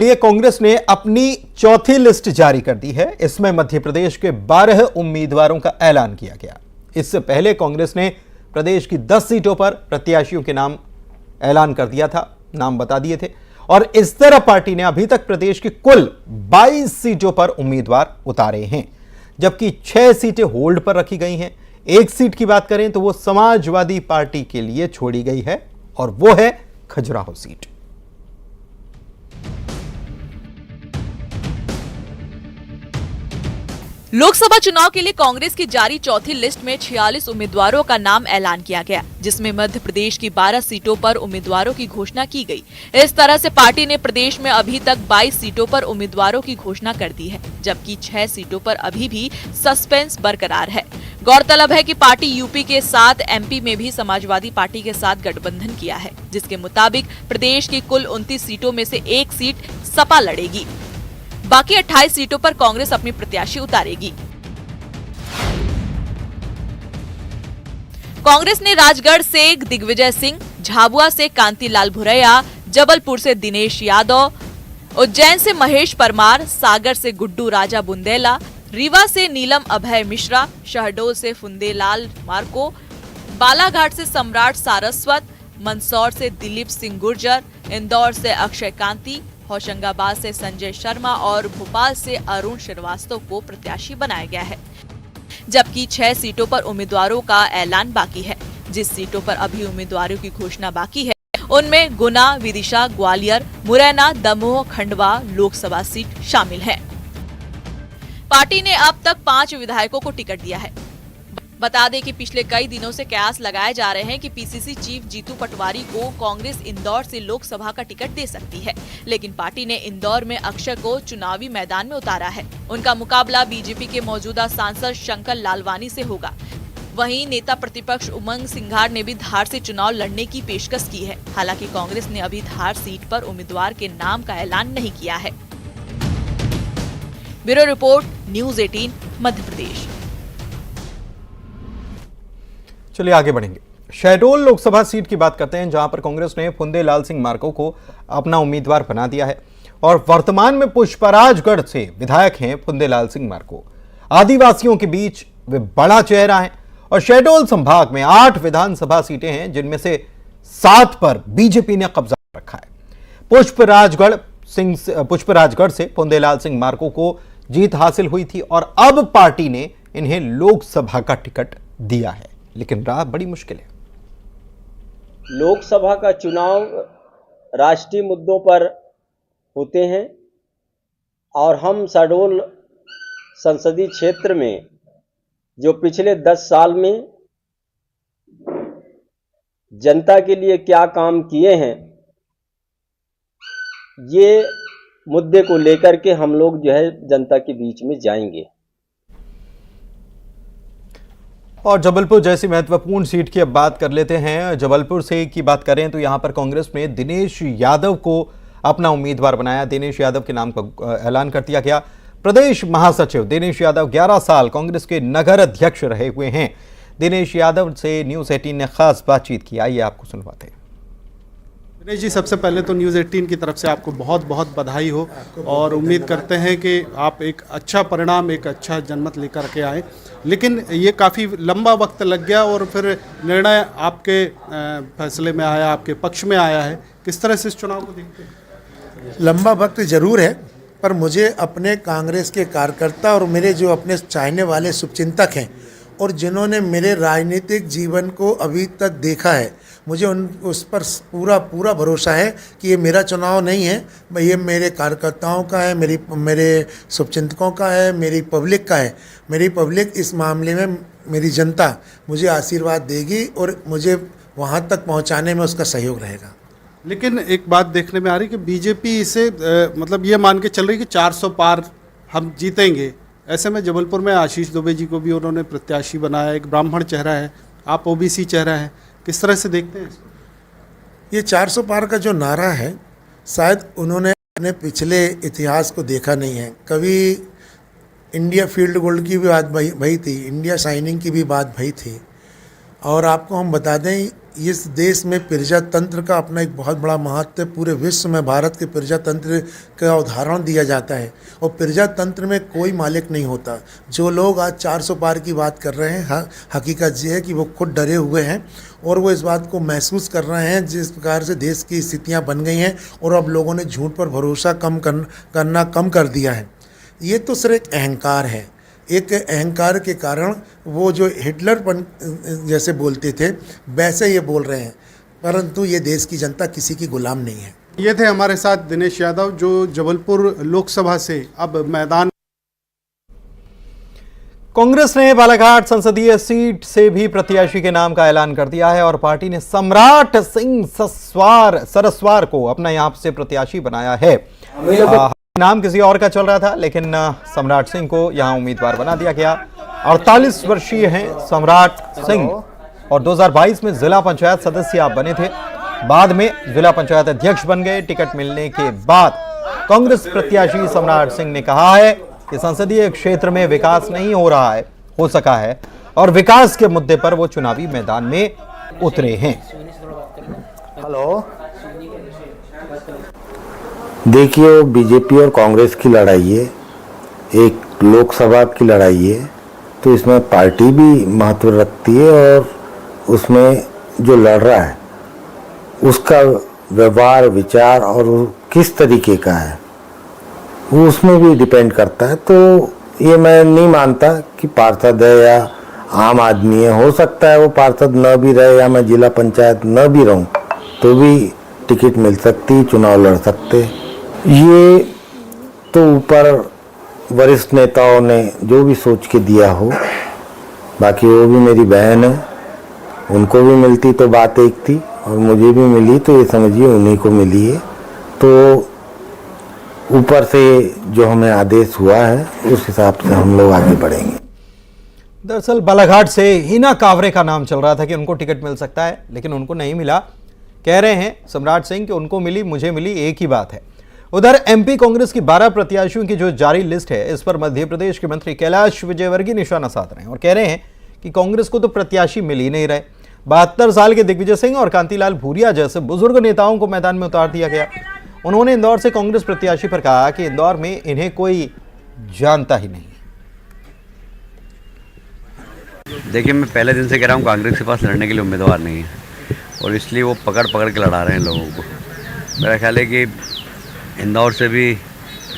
लिए कांग्रेस ने अपनी चौथी लिस्ट जारी कर दी है। इसमें मध्य प्रदेश के 12 उम्मीदवारों का ऐलान किया गया। इससे पहले कांग्रेस ने प्रदेश की 10 सीटों पर प्रत्याशियों के नाम ऐलान कर दिया था, नाम बता दिए थे। और इस तरह पार्टी ने अभी तक प्रदेश की कुल 22 सीटों पर उम्मीदवार उतारे हैं, जबकि 6 सीटें होल्ड पर रखी गई हैं। एक सीट की बात करें तो वो समाजवादी पार्टी के लिए छोड़ी गई है और वो है खजुराहो सीट। लोकसभा चुनाव के लिए कांग्रेस की जारी चौथी लिस्ट में 46 उम्मीदवारों का नाम ऐलान किया गया, जिसमें मध्य प्रदेश की 12 सीटों पर उम्मीदवारों की घोषणा की गई। इस तरह से पार्टी ने प्रदेश में अभी तक 22 सीटों पर उम्मीदवारों की घोषणा कर दी है, जबकि 6 सीटों पर अभी भी सस्पेंस बरकरार है। गौरतलब है कि पार्टी यूपी के साथ एमपी में भी समाजवादी पार्टी के साथ गठबंधन किया है, जिसके मुताबिक प्रदेश की कुल 29 सीटों में से एक सीट सपा लड़ेगी। बाकी 28 सीटों पर कांग्रेस अपनी प्रत्याशी उतारेगी। कांग्रेस ने राजगढ़ से दिग्विजय सिंह, झाबुआ से कांतिलाल भुरैया, जबलपुर से दिनेश यादव, उज्जैन से महेश परमार, सागर से गुड्डू राजा बुंदेला, रीवा से नीलम अभय मिश्रा, शहडोल से फुंदेलाल मार्को, बालाघाट से सम्राट सारस्वत, मंदसौर से दिलीप सिंह गुर्जर, इंदौर से अक्षय कांति, होशंगाबाद से संजय शर्मा और भोपाल से अरुण श्रीवास्तव को प्रत्याशी बनाया गया है। जबकि 6 सीटों पर उम्मीदवारों का ऐलान बाकी है। जिस सीटों पर अभी उम्मीदवारों की घोषणा बाकी है उनमें गुना, विदिशा, ग्वालियर, मुरैना, दमोह, खंडवा लोकसभा सीट शामिल है। पार्टी ने अब तक 5 विधायकों को टिकट दिया है। बता दें कि पिछले कई दिनों से कयास लगाए जा रहे हैं कि पीसीसी चीफ जीतू पटवारी को कांग्रेस इंदौर से लोकसभा का टिकट दे सकती है, लेकिन पार्टी ने इंदौर में अक्षय को चुनावी मैदान में उतारा है। उनका मुकाबला बीजेपी के मौजूदा सांसद शंकर लालवानी से होगा। वहीं नेता प्रतिपक्ष उमंग सिंघार ने भी धार से चुनाव लड़ने की पेशकश की है। हालांकि कांग्रेस ने अभी धार सीट पर उम्मीदवार के नाम का ऐलान नहीं किया है। Bureau report, news 18 Madhya Pradesh. चलिए आगे बढ़ेंगे। शहडोल लोकसभा सीट की बात करते हैं, जहां पर कांग्रेस ने फुंदेलाल सिंह मार्को को अपना उम्मीदवार बना दिया है और वर्तमान में पुष्पराजगढ़ से विधायक हैं फुंदेलाल सिंह मार्को। आदिवासियों के बीच वे बड़ा चेहरा हैं और शहडोल संभाग में 8 विधानसभा सीटें हैं, जिनमें से 7 पर बीजेपी ने कब्जा रखा है। पुष्पराजगढ़ से फुंदेलाल सिंह मार्को को जीत हासिल हुई थी और अब पार्टी ने इन्हें लोकसभा का टिकट दिया है, लेकिन राह बड़ी मुश्किल है। लोकसभा का चुनाव राष्ट्रीय मुद्दों पर होते हैं और हम शहडोल संसदीय क्षेत्र में जो पिछले 10 साल में जनता के लिए क्या काम किए हैं, ये मुद्दे को लेकर के हम लोग जो है जनता के बीच में जाएंगे। और जबलपुर जैसी महत्वपूर्ण सीट की अब बात कर लेते हैं। जबलपुर से की बात करें तो यहां पर कांग्रेस ने दिनेश यादव को अपना उम्मीदवार बनाया। दिनेश यादव के नाम का ऐलान कर दिया गया। प्रदेश महासचिव दिनेश यादव 11 साल कांग्रेस के नगर अध्यक्ष रहे हुए हैं। दिनेश यादव से न्यूज़ 18 ने खास बातचीत की, आइए आपको सुनवाते हैं। दिनेश जी, सबसे पहले तो न्यूज़ 18 की तरफ से आपको बहुत बहुत बधाई हो और उम्मीद करते हैं कि आप एक अच्छा परिणाम, एक अच्छा जनमत लेकर के आए। लेकिन ये काफ़ी लंबा वक्त लग गया और फिर निर्णय आपके फैसले में आया, आपके पक्ष में आया है। किस तरह से इस चुनाव को देखते हैं? लंबा वक्त ज़रूर है, पर मुझे अपने कांग्रेस के कार्यकर्ता और मेरे जो अपने चाहने वाले शुभचिंतक हैं और जिन्होंने मेरे राजनीतिक जीवन को अभी तक देखा है, मुझे उस पर पूरा भरोसा है कि ये मेरा चुनाव नहीं है, ये मेरे कार्यकर्ताओं का है, मेरे शुभचिंतकों का है, मेरी पब्लिक का है। मेरी पब्लिक इस मामले में, मेरी जनता मुझे आशीर्वाद देगी और मुझे वहाँ तक पहुँचाने में उसका सहयोग रहेगा। लेकिन एक बात देखने में आ रही कि बीजेपी इसे मतलब ये मान के चल रही कि 400 पार हम जीतेंगे। ऐसे में जबलपुर में आशीष दुबे जी को भी उन्होंने प्रत्याशी बनाया। एक ब्राह्मण चेहरा है, आप ओबीसी चेहरा है, किस तरह से देखते हैं इसको? ये 400 पार का जो नारा है, शायद उन्होंने अपने पिछले इतिहास को देखा नहीं है। कभी इंडिया फील्ड गोल्ड की भी बात भई थी, इंडिया शाइनिंग की भी बात भई थी। और आपको हम बता दें, इस देश में प्रजातंत्र का अपना एक बहुत बड़ा महत्व है। पूरे विश्व में भारत के प्रजातंत्र का उदाहरण दिया जाता है और प्रजातंत्र में कोई मालिक नहीं होता। जो लोग आज 400 पार की बात कर रहे हैं, हकीकत ये है कि वो खुद डरे हुए हैं और वो इस बात को महसूस कर रहे हैं जिस प्रकार से देश की स्थितियां बन गई हैं और अब लोगों ने झूठ पर भरोसा करना कम कर दिया है। ये तो सिर्फ एक अहंकार है। एक अहंकार के कारण वो जो हिटलरपन जैसे बोलते थे वैसे ये बोल रहे हैं, परंतु ये देश की जनता किसी की गुलाम नहीं है। ये थे हमारे साथ दिनेश यादव जो जबलपुर लोकसभा से अब मैदान। कांग्रेस ने बालाघाट संसदीय सीट से भी प्रत्याशी के नाम का ऐलान कर दिया है और पार्टी ने सम्राट सिंह सरस्वार को अपना यहां से प्रत्याशी बनाया है। नाम किसी और का चल रहा था, लेकिन सम्राट सिंह को यहां उम्मीदवार बना दिया गया। 48 वर्षीय हैं सम्राट सिंह और 2022 में जिला पंचायत सदस्य आप बने थे, बाद में जिला पंचायत अध्यक्ष बन गए। टिकट मिलने के बाद कांग्रेस प्रत्याशी सम्राट सिंह ने कहा है कि संसदीय क्षेत्र में विकास नहीं हो सका है और विकास के मुद्दे पर वो चुनावी मैदान में उतरे हैं। हेलो, देखिए बीजेपी और कांग्रेस की लड़ाई है, एक लोकसभा की लड़ाई है, तो इसमें पार्टी भी महत्व रखती है और उसमें जो लड़ रहा है उसका व्यवहार विचार और किस तरीके का है वो उसमें भी डिपेंड करता है। तो ये मैं नहीं मानता कि पार्षद है या आम आदमी है। हो सकता है वो पार्षद न भी रहे या मैं जिला पंचायत न भी रहूं तो भी टिकट मिल सकती, चुनाव लड़ सकते। ये तो ऊपर वरिष्ठ नेताओं ने जो भी सोच के दिया हो, बाकी वो भी मेरी बहन है, उनको भी मिलती तो बात एक थी और मुझे भी मिली तो ये समझिए उन्हीं को मिली है। तो ऊपर से जो हमें आदेश हुआ है उस हिसाब से हम लोग आगे बढ़ेंगे। दरअसल बालाघाट से हिना कावरे का नाम चल रहा था कि उनको टिकट मिल सकता है, लेकिन उनको नहीं मिला। कह रहे हैं सम्राट सिंह कि उनको मिली, मुझे मिली, एक ही बात है। उधर एमपी कांग्रेस की 12 प्रत्याशियों की जो जारी लिस्ट है, इस पर मध्य प्रदेश के मंत्री कैलाश विजयवर्गीय निशाना साध रहे हैं और कह रहे हैं कि कांग्रेस को तो प्रत्याशी मिल ही नहीं रहे। 72 साल के दिग्विजय सिंह और कांतिलाल भूरिया जैसे बुजुर्ग नेताओं को मैदान में उतार दिया गया। उन्होंने इंदौर से कांग्रेस प्रत्याशी पर कहा कि इंदौर में इन्हें कोई जानता ही नहीं। देखिए, मैं पहले दिन से कह रहा हूँ कांग्रेस के पास लड़ने के लिए उम्मीदवार नहीं है और इसलिए वो पकड़ के लड़ा रहे हैं लोगों को। मेरा ख्याल है कि इंदौर से भी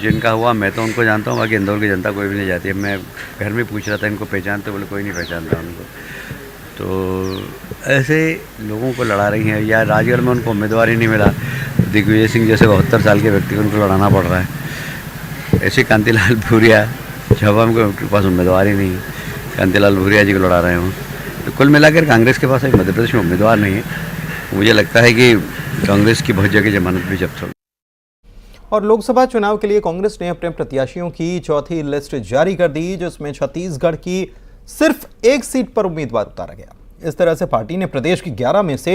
जिनका हुआ मैं तो उनको जानता हूँ, बाकी इंदौर की जनता कोई भी नहीं जानती है। मैं घर में पूछ रहा था इनको पहचानते, बोले कोई नहीं पहचानता उनको। तो ऐसे लोगों को लड़ा रही हैं। या राजगढ़ में उनको उम्मीदवार ही नहीं मिला, दिग्विजय सिंह जैसे 72 साल के व्यक्ति को उनको लड़ाना पड़ रहा है। ऐसे कांतिलाल भूरिया छावा में उनके पास उम्मीदवार ही नहीं है, कांतिलाल भूरिया जी को लड़ा रहे हैं। तो कुल मिलाकर कांग्रेस के पास एक मध्य प्रदेश में उम्मीदवार नहीं है। मुझे लगता है कि कांग्रेस की बहुत जगह जमानत भी जब्त होगी। और लोकसभा चुनाव के लिए कांग्रेस ने अपने प्रत्याशियों की चौथी लिस्ट जारी कर दी, जिसमें छत्तीसगढ़ की सिर्फ एक सीट पर उम्मीदवार उतारा गया। इस तरह से पार्टी ने प्रदेश की 11 में से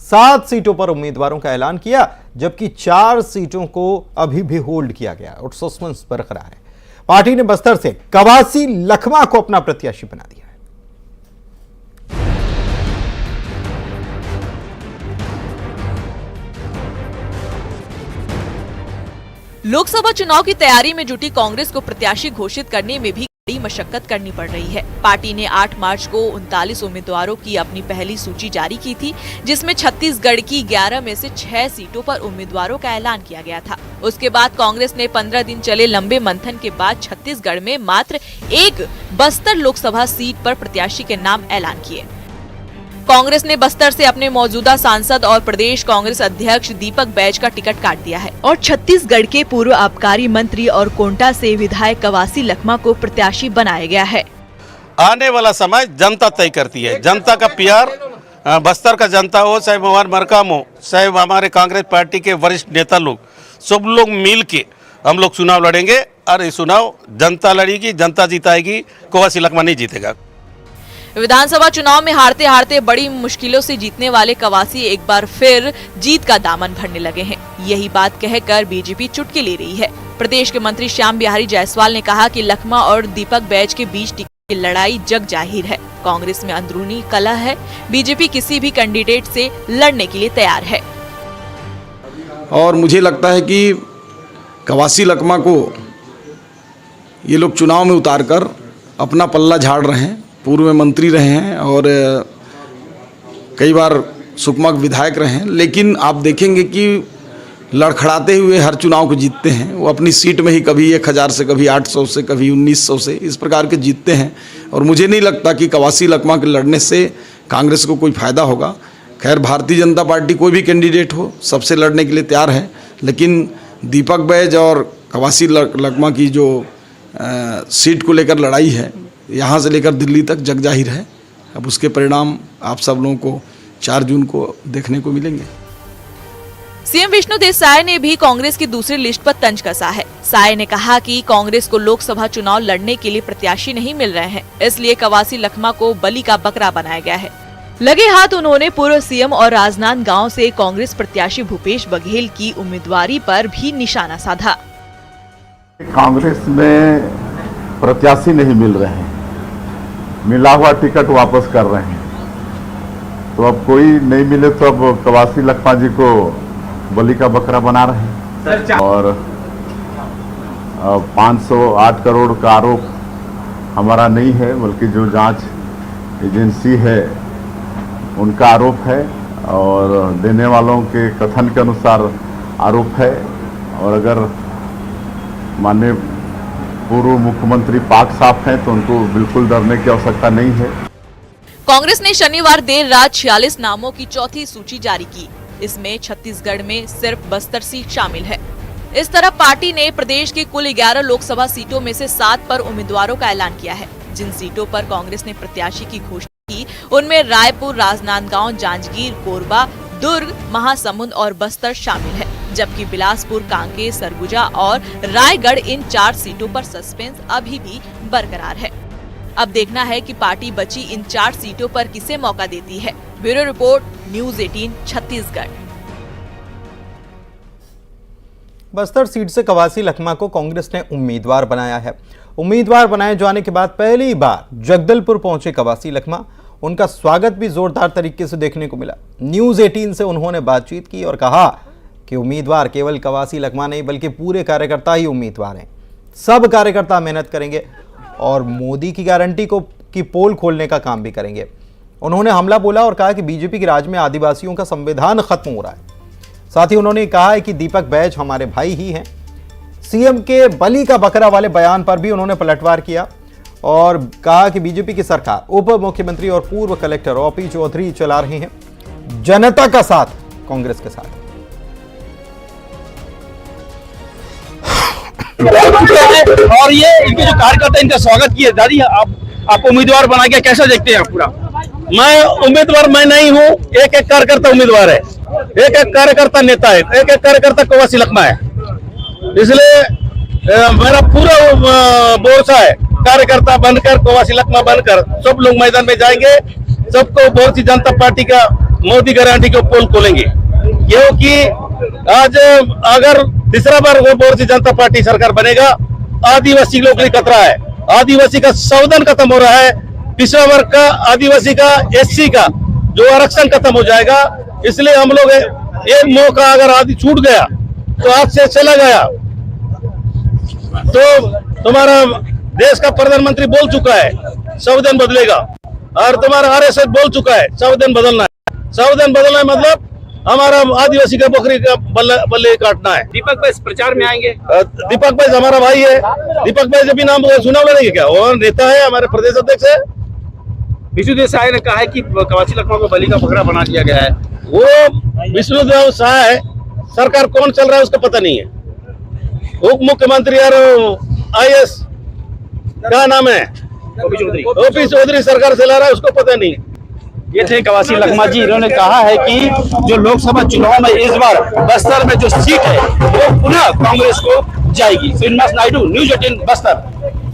7 सीटों पर उम्मीदवारों का ऐलान किया, जबकि 4 सीटों को अभी भी होल्ड किया गया और सस्पेंस बरकरार है। पार्टी ने बस्तर से कवासी लखमा को अपना प्रत्याशी बना दिया है। लोकसभा चुनाव की तैयारी में जुटी कांग्रेस को प्रत्याशी घोषित करने में भी बड़ी मशक्कत करनी पड़ रही है। पार्टी ने 8 मार्च को 39 उम्मीदवारों की अपनी पहली सूची जारी की थी, जिसमें छत्तीसगढ़ की 11 में से 6 सीटों पर उम्मीदवारों का ऐलान किया गया था। उसके बाद कांग्रेस ने 15 दिन चले लंबे मंथन के बाद छत्तीसगढ़ में मात्र एक बस्तर लोकसभा सीट पर प्रत्याशी के नाम ऐलान किए। कांग्रेस ने बस्तर से अपने मौजूदा सांसद और प्रदेश कांग्रेस अध्यक्ष दीपक बैज का टिकट काट दिया है और छत्तीसगढ़ के पूर्व आबकारी मंत्री और कोंटा से विधायक कवासी लखमा को प्रत्याशी बनाया गया है। आने वाला समय जनता तय करती है। जनता का प्यार, बस्तर का जनता हो, चाहे हमारे मरकाम हो, चाहे हमारे कांग्रेस पार्टी के वरिष्ठ नेता लोग, सब लोग मिल के हम लोग चुनाव लड़ेंगे और ये चुनाव जनता लड़ेगी, जनता जीताएगी, कवासी लखमा नहीं जीतेगा। विधानसभा चुनाव में हारते हारते बड़ी मुश्किलों से जीतने वाले कवासी एक बार फिर जीत का दामन भरने लगे हैं। यही बात कहकर बीजेपी चुटकी ले रही है। प्रदेश के मंत्री श्याम बिहारी जायसवाल ने कहा कि लखमा और दीपक बैज के बीच की लड़ाई जग जाहिर है। कांग्रेस में अंदरूनी कलह है। बीजेपी किसी भी कैंडिडेट से लड़ने के लिए तैयार है। और मुझे लगता है कि कवासी लकमा को ये लोग चुनाव में उतारकर अपना पल्ला झाड़ रहे हैं। पूर्व में मंत्री रहे हैं और कई बार सुकमा के विधायक रहे हैं, लेकिन आप देखेंगे कि लड़खड़ाते हुए हर चुनाव को जीतते हैं। वो अपनी सीट में ही कभी 1000 से, कभी 800 से, कभी 1900 से, इस प्रकार के जीतते हैं। और मुझे नहीं लगता कि कवासी लकमा के लड़ने से कांग्रेस को कोई फ़ायदा होगा। खैर, भारतीय जनता पार्टी कोई भी कैंडिडेट हो, सबसे लड़ने के लिए तैयार है, लेकिन दीपक बैज और कवासी लकमा की जो सीट को लेकर लड़ाई है, यहाँ से लेकर दिल्ली तक जग जाहिर है। अब उसके परिणाम आप सब लोगों को 4 जून को देखने को मिलेंगे। सीएम विष्णुदेव साय ने भी कांग्रेस की दूसरी लिस्ट पर तंज कसा है। साय ने कहा कि कांग्रेस को लोकसभा चुनाव लड़ने के लिए प्रत्याशी नहीं मिल रहे हैं, इसलिए कवासी लकमा को बलि का बकरा बनाया गया है। लगे हाथ उन्होंने पूर्व सीएम और राजनांदगांव से कांग्रेस प्रत्याशी भूपेश बघेल की उम्मीदवारी पर भी निशाना साधा। कांग्रेस में प्रत्याशी नहीं मिल रहे हैं, मिला हुआ टिकट वापस कर रहे हैं, तो अब कोई नहीं मिले तो अब कवासी लकमा जी को बलि का बकरा बना रहे हैं। और 508 करोड़ का आरोप हमारा नहीं है, बल्कि जो जांच एजेंसी है उनका आरोप है और देने वालों के कथन के अनुसार आरोप है। और अगर माननीय पूर्व मुख्यमंत्री पाक साफ हैं तो उनको बिल्कुल डरने की आवश्यकता नहीं है। कांग्रेस ने शनिवार देर रात 46 नामों की चौथी सूची जारी की। इसमें छत्तीसगढ़ में सिर्फ बस्तर सीट शामिल है। इस तरह पार्टी ने प्रदेश की कुल 11 लोकसभा सीटों में से 7 पर उम्मीदवारों का ऐलान किया है। जिन सीटों पर कांग्रेस ने प्रत्याशी की घोषणा की, उनमें रायपुर, राजनांदगांव, जांजगीर, कोरबा, दुर्ग, महासमुंद और बस्तर शामिल है, जबकि बिलासपुर, कांकेर, सरगुजा और रायगढ़ इन 4 सीटों पर सस्पेंस अभी भी बरकरार है। अब देखना है कि पार्टी बची इन 4 सीटों पर किसे मौका देती है। Bureau report, news 18 Chhattisgarh. Bastar seat से कवासी लकमा को कांग्रेस ने उम्मीदवार बनाया है। उम्मीदवार बनाए जाने के बाद पहली बार जगदलपुर पहुंचे कवासी लकमा। उनका स्वागत भी जोरदार तरीके से देखने को मिला। न्यूज़ 18 से उन्होंने बातचीत की और कहा कि उम्मीदवार केवल कवासी लकमा नहीं बल्कि पूरे कार्यकर्ता ही उम्मीदवार हैं। सब कार्यकर्ता मेहनत करेंगे और मोदी की गारंटी की पोल खोलने का काम भी करेंगे। उन्होंने हमला बोला और कहा कि बीजेपी के राज में आदिवासियों का संविधान खत्म हो रहा है। साथ ही उन्होंने कहा है कि दीपक बैज हमारे भाई ही हैं। सीएम के बलि का बकरा वाले बयान पर भी उन्होंने पलटवार किया और कहा कि बीजेपी की सरकार उप मुख्यमंत्री और पूर्व कलेक्टर ओपी चौधरी चला रहे हैं। जनता का साथ कांग्रेस के साथ। और ये इनके जो कार्यकर्ता इनका स्वागत किए। दादी, आप उम्मीदवार बना के कैसा देखते हैं आप पूरा? मैं उम्मीदवार मैं नहीं हूँ, एक एक कार्यकर्ता उम्मीदवार है, एक एक कार्यकर्ता नेता है, एक एक कार्यकर्ता कवासी लकमा है। इसलिए मेरा पूरा भरोसा है, कार्यकर्ता बनकर, कवासी लकमा बनकर सब लोग मैदान में जाएंगे। सबको भारतीय जनता पार्टी का मोदी गारंटी को पोल खोलेंगे, क्योंकि आज अगर तीसरा बार वो भारतीय जनता पार्टी सरकार बनेगा, आदिवासी लोग के लिए खतरा है। आदिवासी का संविधान खत्म हो रहा है, पिछड़ा वर्ग का, आदिवासी का, एससी का जो आरक्षण खत्म हो जाएगा। इसलिए हम लोग ये मौका अगर आदि छूट गया तो आज से चला गया। तो तुम्हारा देश का प्रधानमंत्री बोल चुका है संविधान बदलेगा, और तुम्हारा आरएसएस बोल चुका है संविधान बदलना है। संविधान बदलना है मतलब हमारा आदिवासी का बकरी का बल्ले काटना है। दीपक भाई प्रचार में आएंगे? दीपक भाई हमारा भाई है। दीपक भाई जब भी नाम सुना हुआ नहीं क्या? वो नेता है, हमारे प्रदेश अध्यक्ष है। विष्णुदेव साय ने कहा है कि कवासी लकमा को बलि का बकरा बना दिया गया है। वो विष्णुदेव साय सरकार कौन चल रहा है उसका पता नहीं है। उप मुख्यमंत्री और आईएएस क्या नाम है, ओपी चौधरी सरकार चला रहा है, उसको पता नहीं। ये थे कवासी लकमा जी। इन्होंने कहा है कि जो लोकसभा चुनाव में इस बार बस्तर में जो सीट है वो पुनः कांग्रेस को जाएगी। श्रीनिवास नायडू, न्यूज़ 18 बस्तर।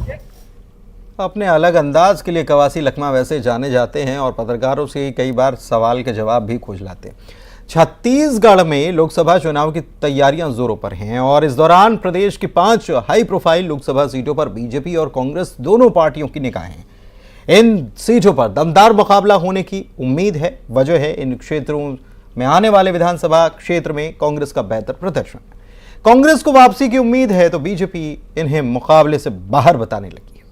अपने अलग अंदाज के लिए कवासी लकमा वैसे जाने जाते हैं और पत्रकारों से कई बार सवाल के जवाब भी खोज लाते हैं। छत्तीसगढ़ में लोकसभा चुनाव की तैयारियां जोरों पर हैं और इस दौरान प्रदेश की 5 हाई प्रोफाइल लोकसभा सीटों पर बीजेपी और कांग्रेस दोनों पार्टियों की निगाहें हैं। इन सीटों पर दमदार मुकाबला होने की उम्मीद है। वजह है इन क्षेत्रों में आने वाले विधानसभा क्षेत्र में कांग्रेस का बेहतर प्रदर्शन। कांग्रेस को वापसी की उम्मीद है तो बीजेपी इन्हें मुकाबले से बाहर बताने लगी है।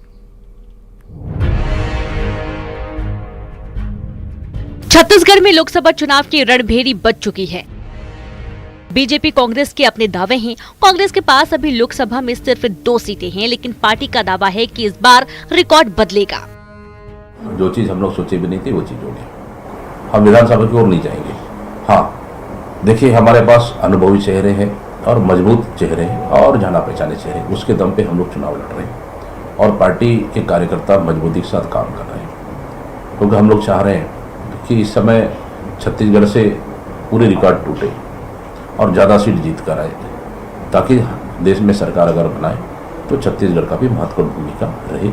छत्तीसगढ़ में लोकसभा चुनाव की रणभेरी बज चुकी है। बीजेपी कांग्रेस के अपने दावे हैं। कांग्रेस के पास अभी लोकसभा में सिर्फ 2 सीटें हैं, लेकिन पार्टी का दावा है कि इस बार रिकॉर्ड बदलेगा। जो चीज हम लोग सोचे भी नहीं थी वो चीज हो गई। हम विधानसभा की ओर नहीं जाएंगे। हाँ देखिए, हमारे पास अनुभवी चेहरे हैं और मजबूत चेहरे हैं और जाना पहचाने चेहरे, उसके दम पे हम लोग चुनाव लड़ रहे हैं और पार्टी के कार्यकर्ता मजबूती के साथ काम कर रहे हैं, क्योंकि हम लोग चाह रहे हैं कि इस समय छत्तीसगढ़ से पूरे रिकॉर्ड टूटे और ज़्यादा सीट जीत कर आए, ताकि देश में सरकार अगर बनाए तो छत्तीसगढ़ का भी महत्वपूर्ण भूमिका रहे।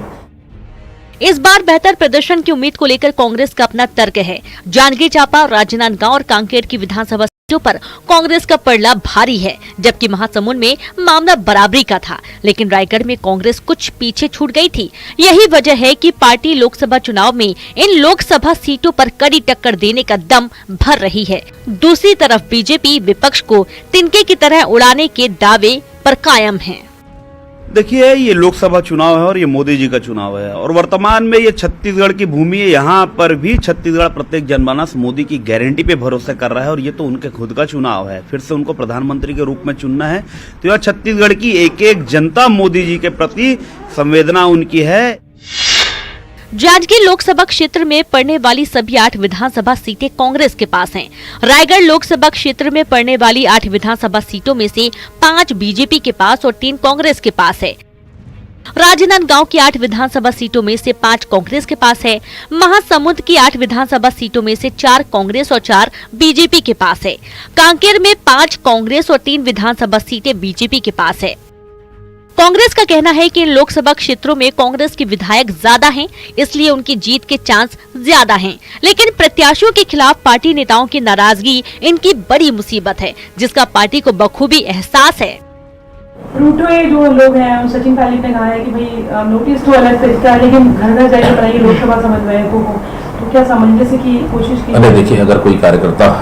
इस बार बेहतर प्रदर्शन की उम्मीद को लेकर कांग्रेस का अपना तर्क है। जांजगीर चांपा, राजनांदगांव और कांकेर की विधानसभा सीटों पर कांग्रेस का पलड़ा भारी है, जबकि महासमुंद में मामला बराबरी का था, लेकिन रायगढ़ में कांग्रेस कुछ पीछे छूट गई थी। यही वजह है कि पार्टी लोकसभा चुनाव में इन लोकसभा सीटों पर कड़ी टक्कर देने का दम भर रही है। दूसरी तरफ बीजेपी विपक्ष को तिनके की तरह उड़ाने के दावे पर कायम है। देखिए, ये लोकसभा चुनाव है और ये मोदी जी का चुनाव है और वर्तमान में ये छत्तीसगढ़ की भूमि है। यहाँ पर भी छत्तीसगढ़ प्रत्येक जनमानस मोदी की गारंटी पे भरोसा कर रहा है और ये तो उनके खुद का चुनाव है। फिर से उनको प्रधानमंत्री के रूप में चुनना है, तो यह छत्तीसगढ़ की एक एक जनता मोदी जी के प्रति संवेदना उनकी है। जांजगीर लोकसभा क्षेत्र में पड़ने वाली सभी 8 विधानसभा सीटें कांग्रेस के पास हैं। रायगढ़ लोकसभा क्षेत्र में पड़ने वाली 8 विधानसभा सीटों में से 5 बीजेपी के पास और 3 कांग्रेस के पास है। राजनांदगांव की 8 विधानसभा सीटों में से 5 कांग्रेस के पास है। महासमुंद की 8 विधानसभा सीटों में से 4 कांग्रेस और 4 बीजेपी के पास है। कांकेर में 5 कांग्रेस और 3 विधानसभा सीटें बीजेपी के पास है। कांग्रेस का कहना है कि इन लोकसभा क्षेत्रों में कांग्रेस के विधायक ज्यादा हैं, इसलिए उनकी जीत के चांस ज्यादा हैं। लेकिन प्रत्याशियों के खिलाफ पार्टी नेताओं की नाराजगी इनकी बड़ी मुसीबत है, जिसका पार्टी को बखूबी एहसास है। रूटवे जो लोग हैं, सचिन पायलट ने कहा है कि भाई नोटिस तो अलग से इसका, लेकिन घर घर जाकर बनाइए लोकसभा समन्वयकों को, तो क्या सामंजस्य की कोशिश की? अरे देखिए, अगर कोई कार्यकर्ता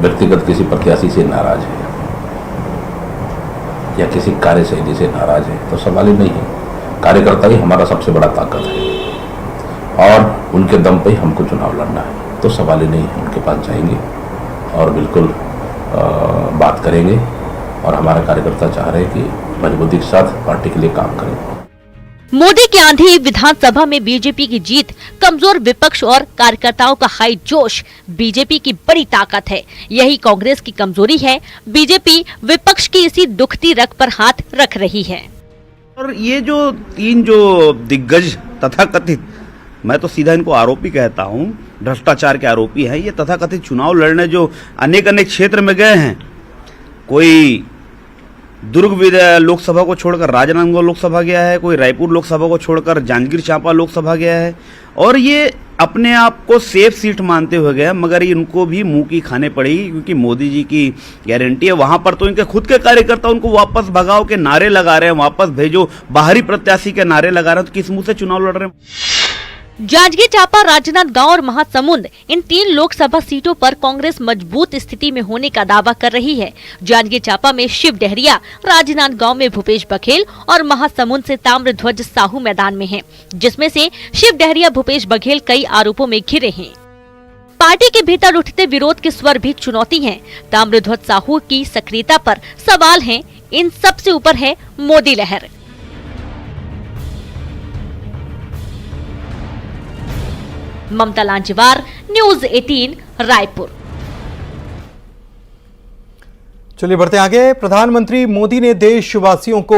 व्यक्तिगत किसी प्रत्याशी से नाराज है या किसी कार्यशैली से नाराज है तो सवाल ही नहीं है। कार्यकर्ता ही हमारा सबसे बड़ा ताकत है और उनके दम पे ही हमको चुनाव लड़ना है, तो सवाल ही नहीं है। उनके पास जाएंगे और बिल्कुल बात करेंगे और हमारे कार्यकर्ता चाह रहे हैं कि मजबूती के साथ पार्टी के लिए काम करें। मोदी की आंधी विधानसभा में बीजेपी की जीत, कमजोर विपक्ष और कार्यकर्ताओं का हाई जोश बीजेपी की बड़ी ताकत है। यही कांग्रेस की कमजोरी है। बीजेपी विपक्ष की इसी दुखती रग पर हाथ रख रही है। और ये जो 3 जो दिग्गज तथाकथित, मैं तो सीधा इनको आरोपी कहता हूँ, भ्रष्टाचार के आरोपी हैं, ये तथाकथित चुनाव लड़ने जो अनेक क्षेत्र में गए हैं, कोई दुर्ग लोकसभा को छोड़कर राजनांदगांव लोकसभा गया है, कोई रायपुर लोकसभा को छोड़कर जांजगीर चांपा लोकसभा गया है और ये अपने आप को सेफ सीट मानते हुए गए, मगर इनको भी मुंह की खाने पड़ेगी, क्योंकि मोदी जी की गारंटी है। वहां पर तो इनके खुद के कार्यकर्ता उनको वापस भगाओ के नारे लगा रहे हैं, वापस भेजो, बाहरी प्रत्याशी के नारे लगा रहे हैं, तो किस मुंह से चुनाव लड़ रहे हैं? जांजगीर चांपा, राजनांदगांव और महासमुंद, इन 3 लोकसभा सीटों पर कांग्रेस मजबूत स्थिति में होने का दावा कर रही है। जांजगीर चांपा में शिव डहरिया, राजनांदगांव में भूपेश बघेल और महासमुंद से ताम्रध्वज साहू मैदान में हैं, जिसमें से शिव डहरिया, भूपेश बघेल कई आरोपों में घिरे हैं। पार्टी के भीतर उठते विरोध के स्वर भी चुनौती हैं। ताम्रध्वज साहू की सक्रियता पर सवाल हैं। इन सबसे ऊपर है मोदी लहर। ममता लांजेवार, न्यूज़ 18, रायपुर। चलिए बढ़ते आगे। प्रधानमंत्री मोदी ने देशवासियों को